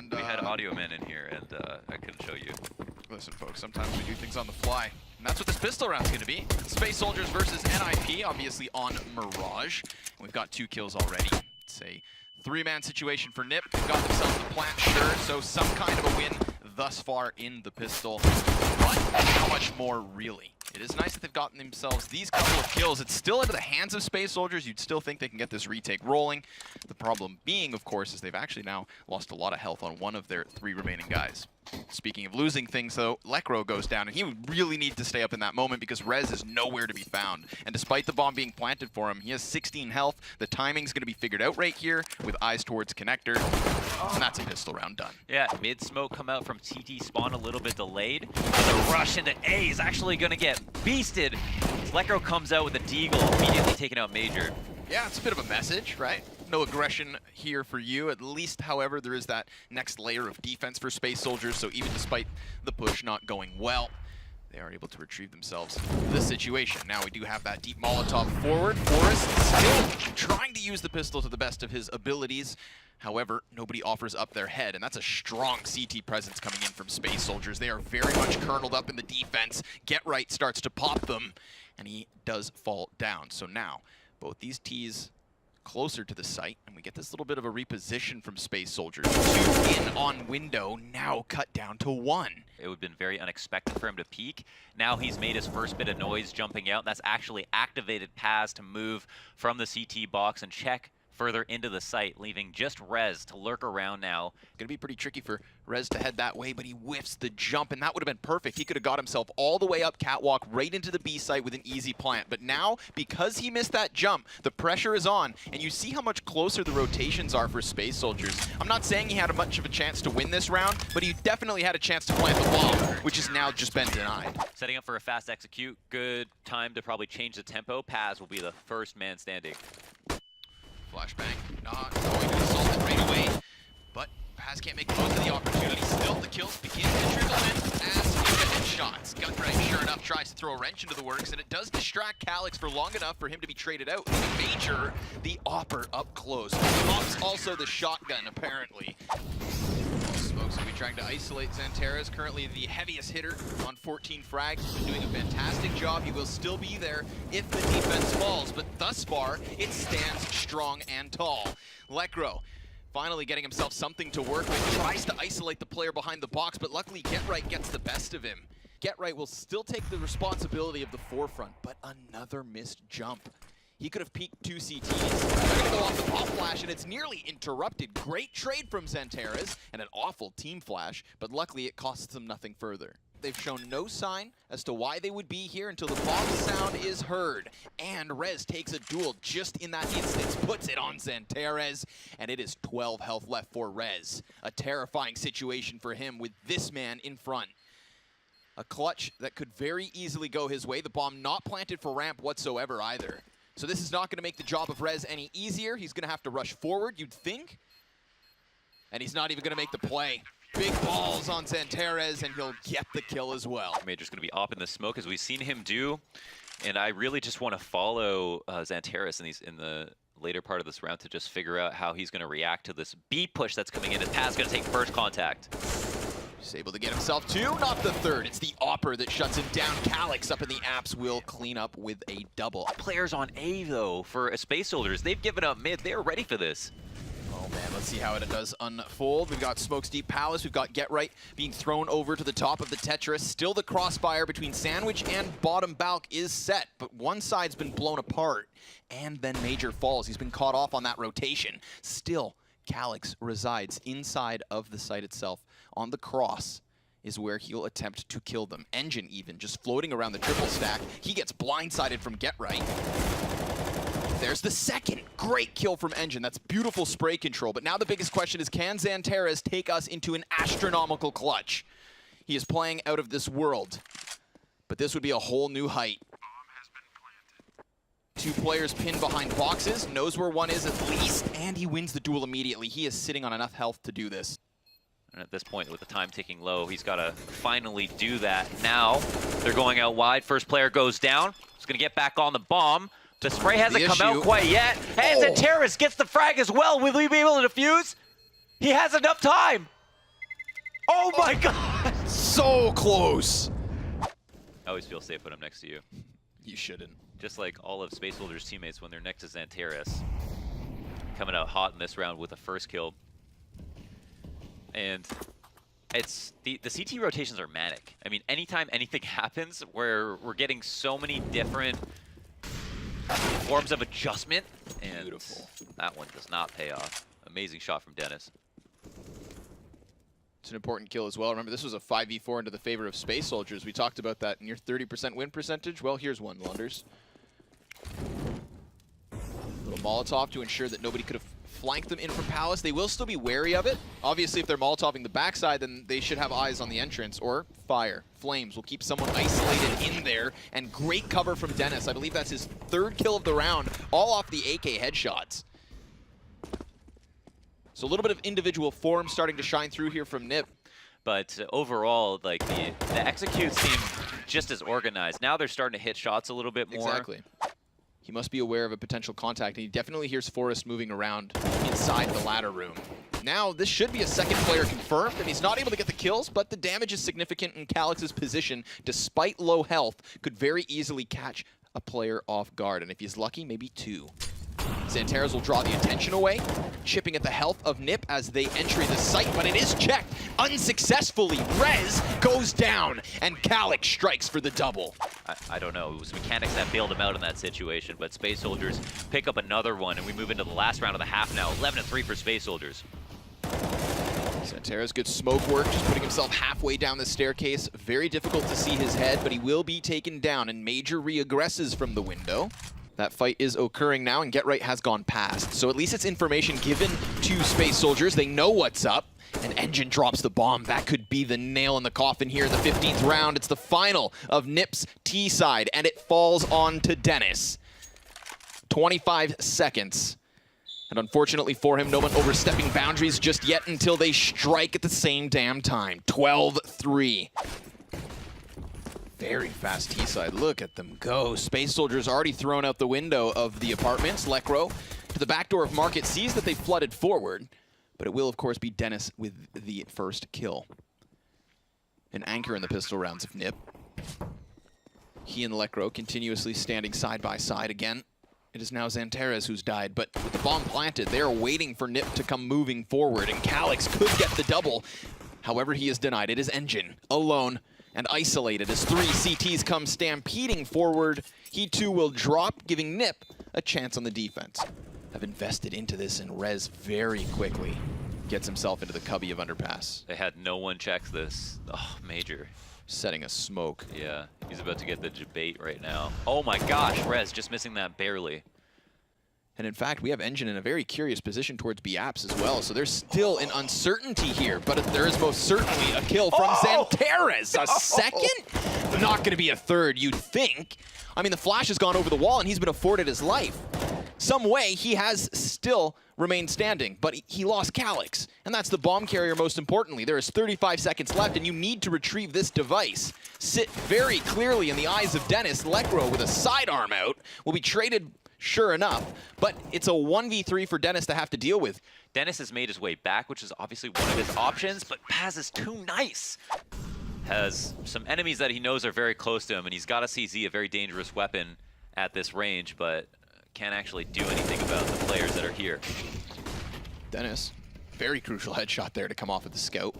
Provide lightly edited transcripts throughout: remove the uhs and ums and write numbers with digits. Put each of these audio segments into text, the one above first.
And we had audio men in here, and I couldn't show you. Listen, folks, sometimes we do things on the fly. And that's what this pistol round's going to be. Space Soldiers versus NIP, obviously on Mirage. And we've got 2 kills already. It's a 3-man situation for NIP. They've got themselves the plant, sure, so some kind of a win thus far in the pistol. But how much more, really? It is nice that they've gotten themselves these couple of kills. It's still into the hands of Space Soldiers. You'd still think they can get this retake rolling. The problem being, of course, is they've actually now lost a lot of health on one of their 3 remaining guys. Speaking of losing things, though, Lekro goes down, and he would really need to stay up in that moment because Rez is nowhere to be found. And despite the bomb being planted for him, he has 16 health. The timing's going to be figured out right here with eyes towards connector, and that's a pistol round done. Yeah, mid-smoke come out from CT spawn a little bit delayed. And the rush into A is actually going to get beasted. Lekro comes out with a deagle, immediately taking out Major. Yeah, it's a bit of a message, right? No aggression here for you. At least, however, there is that next layer of defense for Space Soldiers, so even despite the push not going well, they are able to retrieve themselves this situation. Now we do have that deep Molotov forward. Forrest still trying to use the pistol to the best of his abilities. However, nobody offers up their head, and that's a strong CT presence coming in from Space Soldiers. They are very much kerneled up in the defense. Get Right starts to pop them, and he does fall down. So now, both these Ts closer to the site, and we get this little bit of a reposition from Space Soldiers. 2 in on window, now cut down to 1. It would have been very unexpected for him to peek. Now he's made his first bit of noise jumping out. That's actually activated Paz to move from the CT box and check further into the site, leaving just Rez to lurk around now. Gonna be pretty tricky for Rez to head that way, but he whiffs the jump, and that would have been perfect. He could have got himself all the way up catwalk right into the B site with an easy plant. But now, because he missed that jump, the pressure is on, and you see how much closer the rotations are for Space Soldiers. I'm not saying he had much of a chance to win this round, but he definitely had a chance to plant the bomb, which has now just been denied. Setting up for a fast execute. Good time to probably change the tempo. Paz will be the first man standing. Flashbang, not going to assault it right away, but Paz can't make the most of the opportunity. Still, the kills begin to trickle in as he gets shots. Gunright, sure enough, tries to throw a wrench into the works, and it does distract Calyx for long enough for him to be traded out. Major, the Opper up close. Pops also the shotgun, apparently. Smokes will be trying to isolate Xanteras, currently the heaviest hitter on 14 frags. He's been doing a fantastic job. He will still be there if the defense falls, but thus far, it stands strong and tall. Lekro finally getting himself something to work with, tries to isolate the player behind the box, but luckily Get Right gets the best of him. Get Right will still take the responsibility of the forefront, but another missed jump. He could have peeked 2 CTs. They're going to go off the pop flash, and it's nearly interrupted. Great trade from Xanteras, and an awful team flash, but luckily it costs them nothing further. They've shown no sign as to why they would be here until the bomb sound is heard. And Rez takes a duel just in that instance, puts it on Xanteras, and it is 12 health left for Rez. A terrifying situation for him with this man in front. A clutch that could very easily go his way. The bomb not planted for ramp whatsoever either. So this is not going to make the job of Rez any easier. He's going to have to rush forward, you'd think. And he's not even going to make the play. Big balls on Xanteras, and he'll get the kill as well. Major's going to be up in the smoke, as we've seen him do. And I really just want to follow Xanteras in the later part of this round to just figure out how he's going to react to this B push that's coming in. As Paz going to take first contact. He's able to get himself 2, not the 3rd. It's the Opper that shuts him down. Calyx up in the apps will clean up with a double. Players on A, though, for Space Soldiers, they've given up mid. They're ready for this. Oh man, let's see how it does unfold. We've got Smoke's Deep Palace, we've got Get Right being thrown over to the top of the Tetris. Still the crossfire between Sandwich and bottom Balk is set, but one side's been blown apart. And then Major falls. He's been caught off on that rotation. Still, Calyx resides inside of the site itself. On the cross is where he'll attempt to kill them. Engine even, just floating around the triple stack. He gets blindsided from Get Right. There's the second. Great kill from Engine. That's beautiful spray control. But now the biggest question is, can Xanteras take us into an astronomical clutch? He is playing out of this world. But this would be a whole new height. 2 players pinned behind boxes, knows where one is at least, and he wins the duel immediately. He is sitting on enough health to do this. And at this point, with the time ticking low, he's got to finally do that. Now, they're going out wide. First player goes down. He's going to get back on the bomb. The spray hasn't come out quite yet. And Xanteras gets the frag as well. Will he be able to defuse? He has enough time. Oh my god! So close. I always feel safe when I'm next to you. You shouldn't. Just like all of Space Soldier's teammates when they're next to Xantares. Coming out hot in this round with a first kill. And it's the CT rotations are manic. I mean, anytime anything happens, we're getting so many different forms of adjustment, and Beautiful. That one does not pay off. Amazing shot from Dennis. It's an important kill as well. Remember, this was a 5v4 into the favor of Space Soldiers. We talked about that in your 30% win percentage. Well, here's one, Lunders. Little Molotov to ensure that nobody could have flanked them in from Palace. They will still be wary of it. Obviously, if they're Molotoving the backside, then they should have eyes on the entrance. Or fire. Flames will keep someone isolated in there. And great cover from Dennis. I believe that's his 3rd kill of the round, all off the AK headshots. So a little bit of individual form starting to shine through here from Nip. But overall, like the executes seem just as organized. Now they're starting to hit shots a little bit more. Exactly. He must be aware of a potential contact, and he definitely hears Forrest moving around inside the ladder room. Now, this should be a second player confirmed, and he's not able to get the kills, but the damage is significant in Calix's position, despite low health, could very easily catch a player off guard, and if he's lucky, maybe 2. Xantares will draw the attention away, chipping at the health of Nip as they enter the site, but it is checked unsuccessfully. Rez goes down, and Calix strikes for the double. I don't know. It was mechanics that bailed him out in that situation, but Space Soldiers pick up another one, and we move into the last round of the half now. 11-3 for Space Soldiers. Xantares, good smoke work, just putting himself halfway down the staircase. Very difficult to see his head, but he will be taken down, and Major reaggresses from the window. That fight is occurring now, and Get Right has gone past. So at least it's information given to Space Soldiers. They know what's up. And Engine drops the bomb. That could be the nail in the coffin here in the 15th round. It's the final of Nip's T-side, and it falls on to Dennis. 25 seconds. And unfortunately for him, no one overstepping boundaries just yet until they strike at the same damn time. 12-3. Very fast T-side. Look at them go. Space Soldiers already thrown out the window of the apartments. Lekro to the back door of Market sees that they flooded forward, but it will, of course, be Dennis with the first kill. An anchor in the pistol rounds of Nip. He and Lekro continuously standing side by side again. It is now Xantares who's died, but with the bomb planted, they are waiting for Nip to come moving forward, and Calix could get the double. However, he is denied. It is Engine, alone and isolated as 3 CTs come stampeding forward. He too will drop, giving Nip a chance on the defense. Have invested into this, and Rez very quickly gets himself into the cubby of underpass. They had no one check this. Oh, Major. Setting a smoke. Yeah, he's about to get the debate right now. Oh my gosh, Rez just missing that barely. And in fact, we have Engine in a very curious position towards B-Apps as well, so there's still an uncertainty here, but there is most certainly a kill from Xantares. A second? Not going to be a third, you'd think. I mean, the flash has gone over the wall, and he's been afforded his life. Some way, he has still remained standing, but he lost Calix, and that's the bomb carrier most importantly. There is 35 seconds left, and you need to retrieve this device. Sit very clearly in the eyes of Dennis. Lekro with a sidearm out will be traded, sure enough, but it's a 1v3 for Dennis to have to deal with. Dennis has made his way back, which is obviously one of his options, but Paz is too nice. Has some enemies that he knows are very close to him, and he's got a CZ, a very dangerous weapon at this range, but can't actually do anything about the players that are here. Dennis, very crucial headshot there to come off of the scout.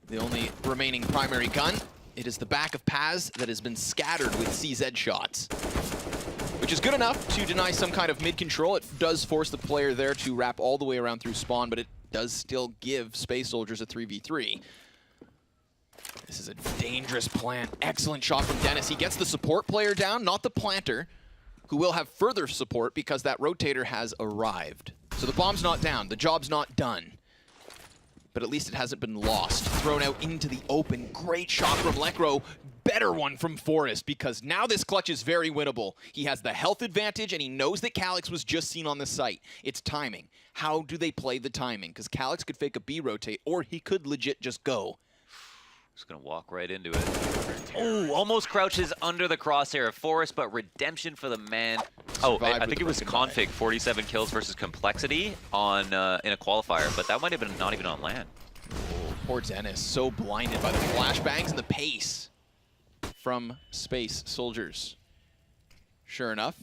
The only remaining primary gun, it is the back of Paz that has been scattered with CZ shots, which is good enough to deny some kind of mid-control. It does force the player there to wrap all the way around through spawn, but it does still give Space Soldiers a 3v3. This is a dangerous plant. Excellent shot from Dennis. He gets the support player down, not the planter, who will have further support because that rotator has arrived. So the bomb's not down, the job's not done. But at least it hasn't been lost. Thrown out into the open. Great shot from Lekro. Better one from Forrest, because now this clutch is very winnable. He has the health advantage, and he knows that Calix was just seen on the site. It's timing. How do they play the timing? Because Calix could fake a B rotate, or he could legit just go. Just gonna walk right into it. Oh, almost crouches under the crosshair of Forrest, but redemption for the man. Oh, I think it was Config, 47 kills versus Complexity on in a qualifier, but that might have been not even on LAN. Poor Dennis, so blinded by the flashbangs and the pace from Space Soldiers. Sure enough,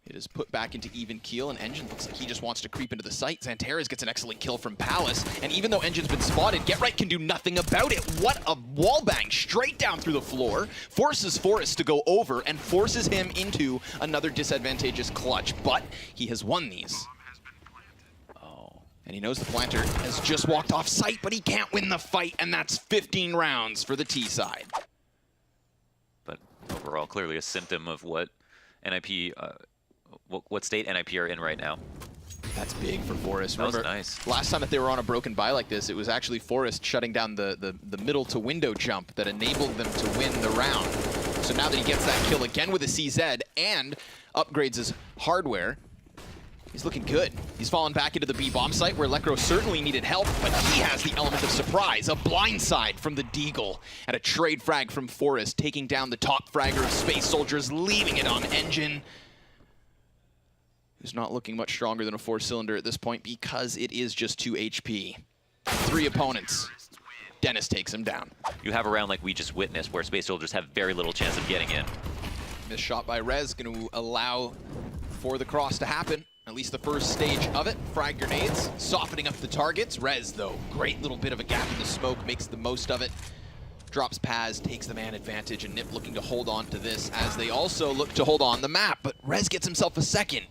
it is put back into even keel, and Engine looks like he just wants to creep into the site. Xantares gets an excellent kill from Palace, and even though Engine's been spotted, Get Right can do nothing about it. What a wallbang straight down through the floor, forces Forrest to go over, and forces him into another disadvantageous clutch, but he has won these. And he knows the planter has just walked off site, but he can't win the fight, and that's 15 rounds for the T side. But overall, clearly a symptom of what NIP, what state NIP are in right now. That's big for Forrest. That was Remember, nice. Last time that they were on a broken bye like this, it was actually Forrest shutting down the middle to window jump that enabled them to win the round. So now that he gets that kill again with a CZ and upgrades his hardware, he's looking good. He's fallen back into the B bomb site where Lekro certainly needed help, but he has the element of surprise. A blindside from the Deagle and a trade frag from Forrest, taking down the top fragger of Space Soldiers, leaving it on Engine, who's not looking much stronger than a 4-cylinder at this point because it is just 2 HP. 3 opponents. Dennis takes him down. You have a round like we just witnessed where Space Soldiers have very little chance of getting in. Missed shot by Rez, going to allow for the cross to happen. At least the first stage of it. Frag grenades, softening up the targets. Rez, though, great little bit of a gap in the smoke, makes the most of it. Drops Paz, takes the man advantage, and Nip looking to hold on to this as they also look to hold on the map. But Rez gets himself a second.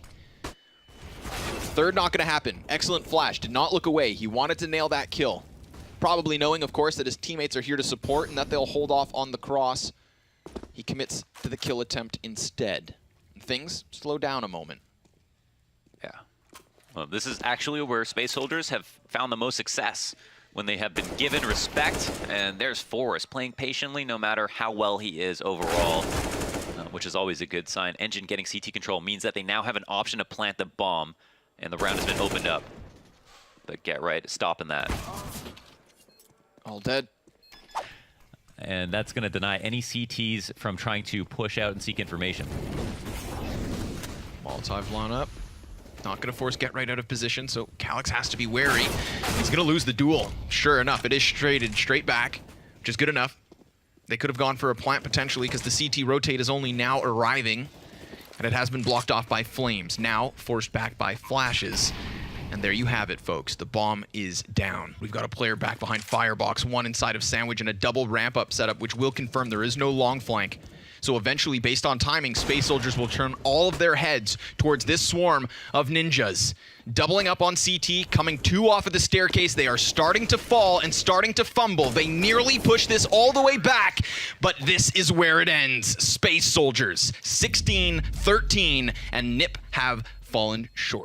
Third not going to happen. Excellent flash, did not look away. He wanted to nail that kill. Probably knowing, of course, that his teammates are here to support and that they'll hold off on the cross. He commits to the kill attempt instead. And things slow down a moment. Yeah. Well, this is actually where Space Soldiers have found the most success, when they have been given respect. And there's Forrest playing patiently no matter how well he is overall, which is always a good sign. Engine getting CT control means that they now have an option to plant the bomb, and the round has been opened up. But Get Right stopping that. All dead. And that's going to deny any CTs from trying to push out and seek information. Molotov blown up. Not going to force Get Right out of position, so Calyx has to be wary. He's going to lose the duel. Sure enough, it is straight back, which is good enough. They could have gone for a plant potentially because the CT rotate is only now arriving, and it has been blocked off by flames. Now forced back by flashes. And there you have it, folks. The bomb is down. We've got a player back behind Firebox, one inside of Sandwich, and a double ramp-up setup, which will confirm there is no long flank. So eventually, based on timing, Space Soldiers will turn all of their heads towards this swarm of ninjas. Doubling up on CT, coming 2 off of the staircase. They are starting to fall and starting to fumble. They nearly push this all the way back, but this is where it ends. Space Soldiers, 16-13, and Nip have fallen short.